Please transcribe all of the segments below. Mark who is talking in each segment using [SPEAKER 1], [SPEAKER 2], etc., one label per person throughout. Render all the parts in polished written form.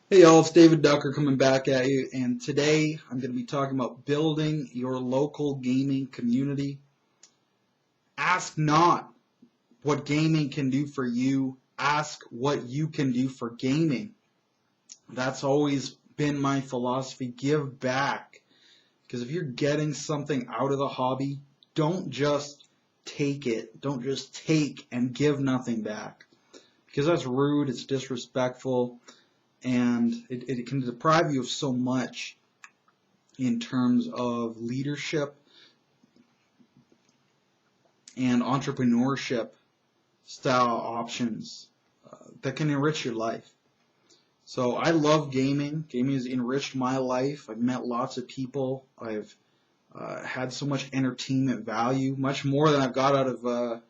[SPEAKER 1] Hey y'all, it's David Ducker coming back at you, and today I'm going to be talking about building your local gaming community. Ask not what gaming can do for you, ask what you can do for gaming. That's always been my philosophy. Give back. Because if you're getting something out of the hobby, don't just take it. Don't just take and give nothing back. Because that's rude, it's disrespectful, and it can deprive you of so much in terms of leadership and entrepreneurship style options that can enrich your life. So I love gaming. Gaming has enriched my life. I've met lots of people. I've had so much entertainment value, much more than I've got out of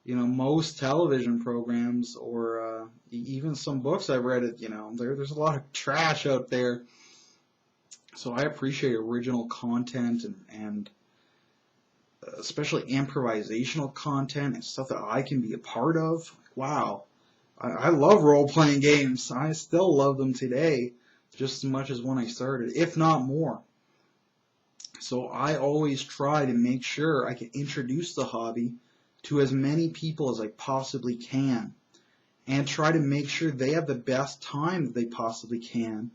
[SPEAKER 1] most television programs or even some books I've read. There's a lot of trash out there. So I appreciate original content and especially improvisational content and stuff that I can be a part of. Wow. I love role-playing games. I still love them today just as much as when I started, if not more. So I always try to make sure I can introduce the hobby to as many people as I possibly can and try to make sure they have the best time that they possibly can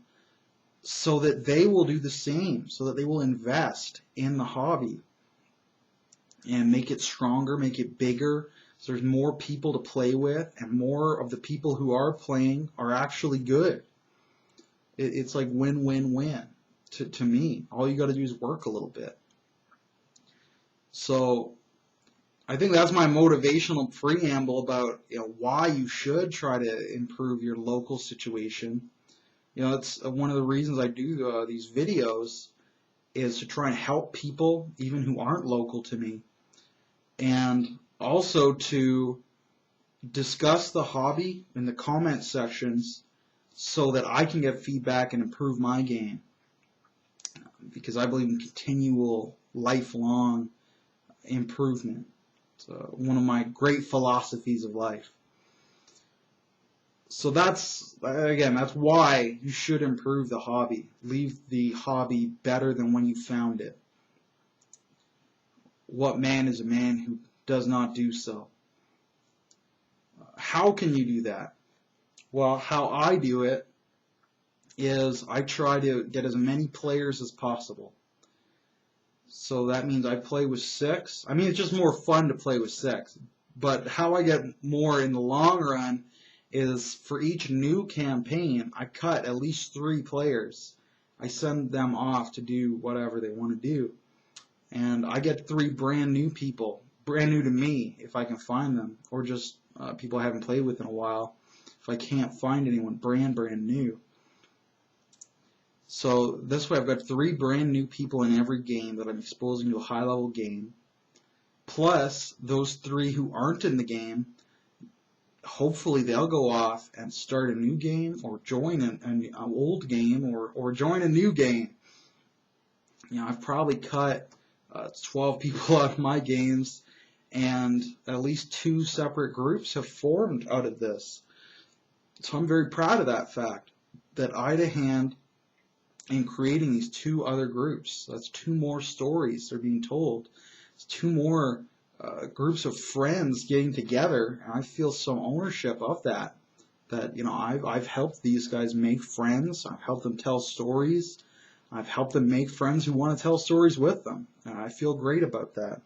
[SPEAKER 1] so that they will do the same, so that they will invest in the hobby and make it stronger, make it bigger, so there's more people to play with, and more of the people who are playing are actually good. It's like win-win-win to me. All you got to do is work a little bit. So I think that's my motivational preamble about why you should try to improve your local situation. It's one of the reasons I do these videos is to try and help people even who aren't local to me, and also to discuss the hobby in the comment sections so that I can get feedback and improve my game, because I believe in continual, lifelong improvement. It's one of my great philosophies of life. So that's why you should improve the hobby. Leave the hobby better than when you found it. What man is a man who does not do so? How can you do that? Well, how I do it is I try to get as many players as possible. So that means I play with 6. I mean, it's just more fun to play with 6. But how I get more in the long run is for each new campaign, I cut at least 3 players. I send them off to do whatever they want to do. And I get 3 brand new people, brand new to me if I can find them, or just people I haven't played with in a while if I can't find anyone brand new. So this way I've got 3 brand new people in every game that I'm exposing to a high level game, plus those 3 who aren't in the game. Hopefully they'll go off and start a new game or join an old game or join a new game. I've probably cut 12 people out of my games, and at least 2 separate groups have formed out of this. So I'm very proud of that fact, that I had a hand in creating these 2 other groups. That's 2 more stories they're being told. It's 2 more groups of friends getting together, and I feel some ownership of that. That I've helped these guys make friends. I've helped them tell stories. I've helped them make friends who want to tell stories with them, and I feel great about that.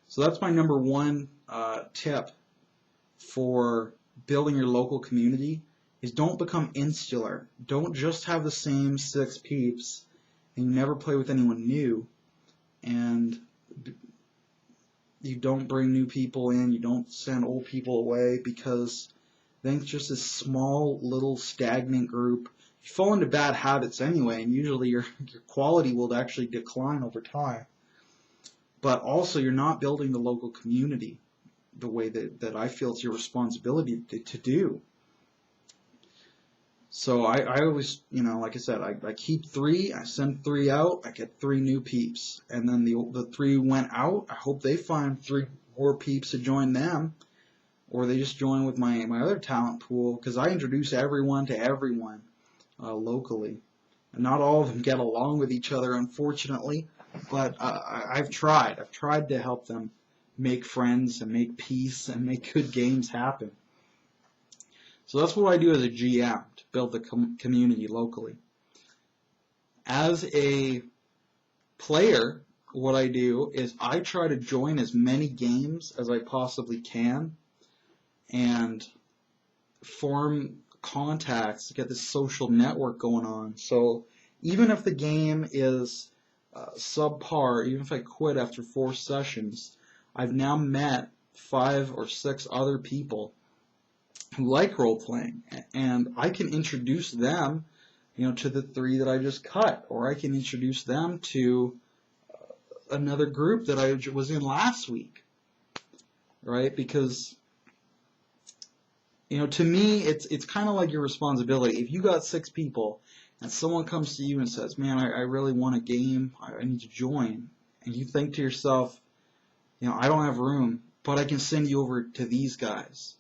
[SPEAKER 1] So that's my number 1 tip for building your local community, is don't become insular. Don't just have the same 6 peeps and you never play with anyone new, and you don't bring new people in, you don't send old people away, because then it's just this small little stagnant group. You fall into bad habits anyway, and usually your quality will actually decline over time. But also you're not building the local community the way that I feel it's your responsibility to do. So I always, like I said, I keep 3, I send 3 out, I get 3 new peeps. And then the 3 went out, I hope they find 3 more peeps to join them, or they just join with my other talent pool, because I introduce everyone to everyone. locally. And not all of them get along with each other, unfortunately, but I've tried. I've tried to help them make friends and make peace and make good games happen. So that's what I do as a GM, to build the community locally. As a player, what I do is I try to join as many games as I possibly can and form contacts to get this social network going on. So even if the game is subpar, even if I quit after 4 sessions, I've now met 5 or 6 other people who like role-playing, and I can introduce them, to the 3 that I just cut, or I can introduce them to another group that I was in last week, right? Because, to me, it's kind of like your responsibility. If you got 6 people and someone comes to you and says, man, I really want a game, I need to join, and you think to yourself, I don't have room, but I can send you over to these guys.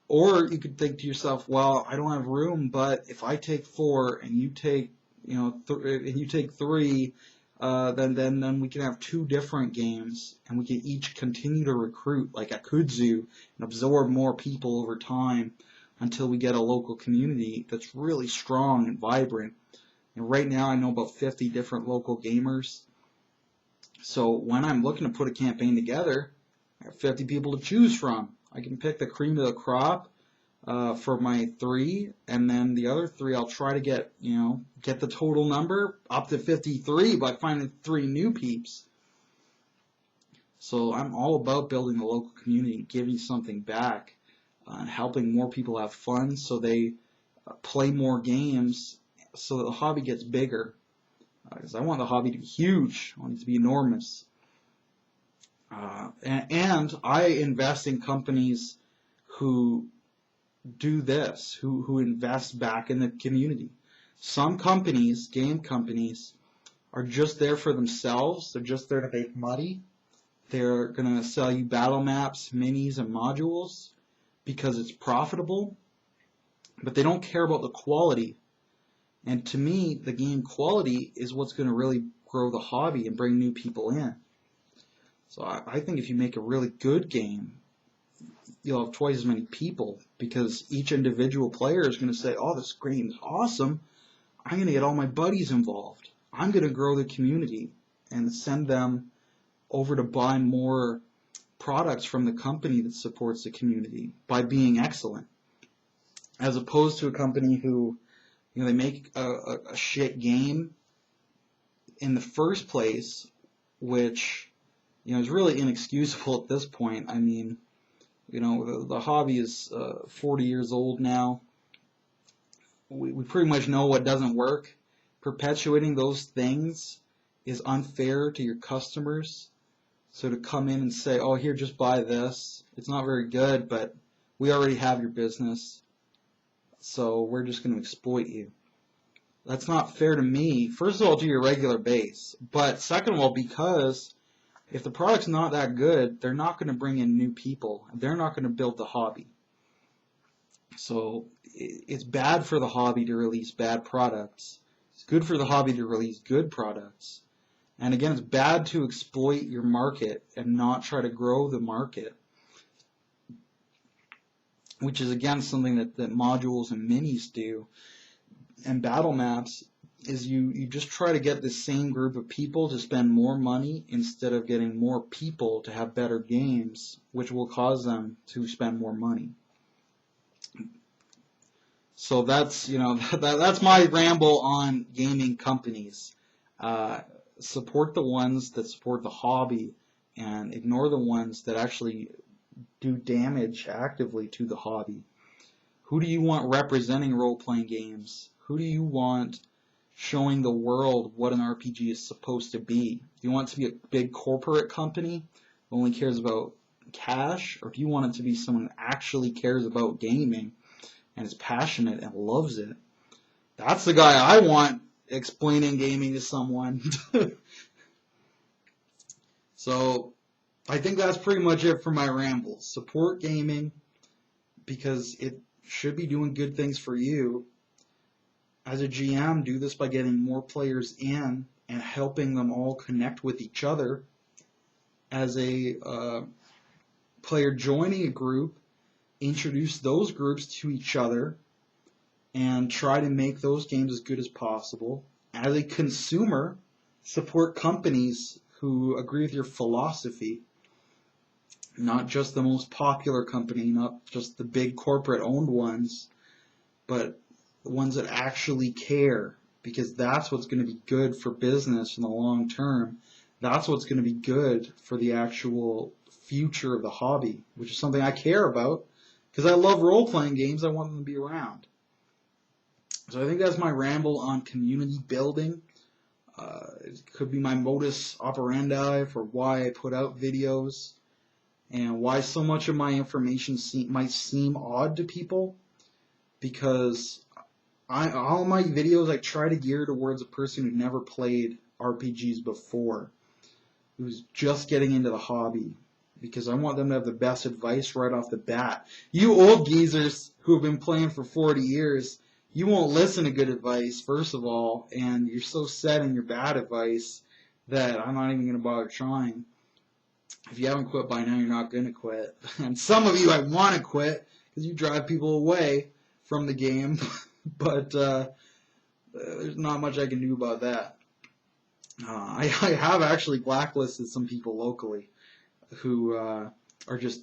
[SPEAKER 1] Or you could think to yourself, well, I don't have room, but if I take 4 and you take, and you take 3, then we can have 2 different games, and we can each continue to recruit like a kudzu and absorb more people over time until we get a local community that's really strong and vibrant. And right now I know about 50 different local gamers. So when I'm looking to put a campaign together, I have 50 people to choose from. I can pick the cream of the crop for my 3, and then the other 3 I'll try to get the total number up to 53 by finding 3 new peeps. So I'm all about building the local community, giving something back, and helping more people have fun so they play more games so that the hobby gets bigger. Because I want the hobby to be huge. I want it to be enormous. And I invest in companies who do this, who invest back in the community. Some companies, game companies, are just there for themselves. They're just there to make money. They're going to sell you battle maps, minis, and modules because it's profitable, but they don't care about the quality. And to me, the game quality is what's going to really grow the hobby and bring new people in. So I think if you make a really good game, you'll have twice as many people because each individual player is going to say, oh, this game is awesome. I'm going to get all my buddies involved. I'm going to grow the community and send them over to buy more products from the company that supports the community by being excellent, as opposed to a company who, they make a shit game in the first place, which, is really inexcusable at this point. I mean, the hobby is 40 years old now. We pretty much know what doesn't work. Perpetuating those things is unfair to your customers. So to come in and say, oh, here, just buy this. It's not very good, but we already have your business, so we're just going to exploit you. That's not fair to me. First of all, to your regular base. But second of all, because if the product's not that good, they're not going to bring in new people. They're not going to build the hobby. So it's bad for the hobby to release bad products. It's good for the hobby to release good products. And again, it's bad to exploit your market and not try to grow the market, which is again something that modules and minis do. And battle maps is you just try to get the same group of people to spend more money instead of getting more people to have better games, which will cause them to spend more money. So that's that's my ramble on gaming companies. Support the ones that support the hobby and ignore the ones that actually do damage actively to the hobby. Who do you want representing role-playing games? Who do you want showing the world what an RPG is supposed to be? Do you want it to be a big corporate company that only cares about cash, or do you want it to be someone that actually cares about gaming and is passionate and loves it? That's the guy I want explaining gaming to someone. So I think that's pretty much it for my rambles. Support gaming because it should be doing good things for you. as a GM, do this by getting more players in and helping them all connect with each other. As a player joining a group, introduce those groups to each other and try to make those games as good as possible. As a consumer, support companies who agree with your philosophy, not just the most popular company, not just the big corporate owned ones, but the ones that actually care, because that's what's going to be good for business in the long term. That's what's going to be good for the actual future of the hobby, which is something I care about because I love role-playing games. I want them to be around. So I think that's my ramble on community building. It could be my modus operandi for why I put out videos and why so much of my information might seem odd to people, because all my videos I try to gear towards a person who never played RPGs before, who's just getting into the hobby, because I want them to have the best advice right off the bat. You old geezers who have been playing for 40 years, you won't listen to good advice, first of all, and you're so set in your bad advice that I'm not even going to bother trying. If you haven't quit by now, you're not going to quit. And some of you, I want to quit because you drive people away from the game, but there's not much I can do about that. I have actually blacklisted some people locally who are just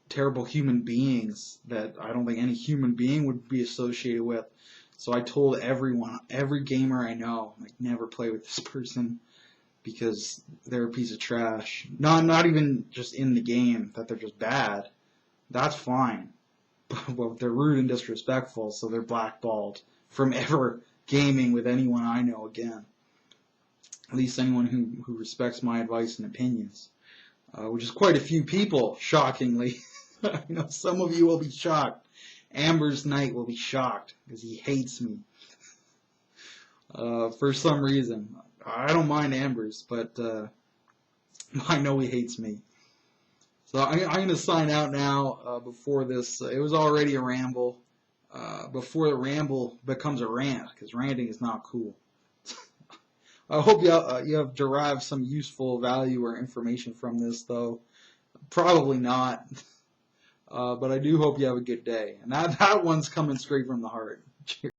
[SPEAKER 1] terrible human beings that I don't think any human being would be associated with. So I told everyone, every gamer I know, like, never play with this person because they're a piece of trash. Not even just in the game, that they're just bad. That's fine. But they're rude and disrespectful, so they're blackballed from ever gaming with anyone I know again. At least anyone who respects my advice and opinions. Which is quite a few people, shockingly. I know some of you will be shocked. Amber's Knight will be shocked because he hates me for some reason. I don't mind Amber's, but I know he hates me. So I'm going to sign out now before this. It was already a ramble. Before the ramble becomes a rant, because ranting is not cool. I hope you have derived some useful value or information from this, though. Probably not. But I do hope you have a good day. And that one's coming straight from the heart. Cheers.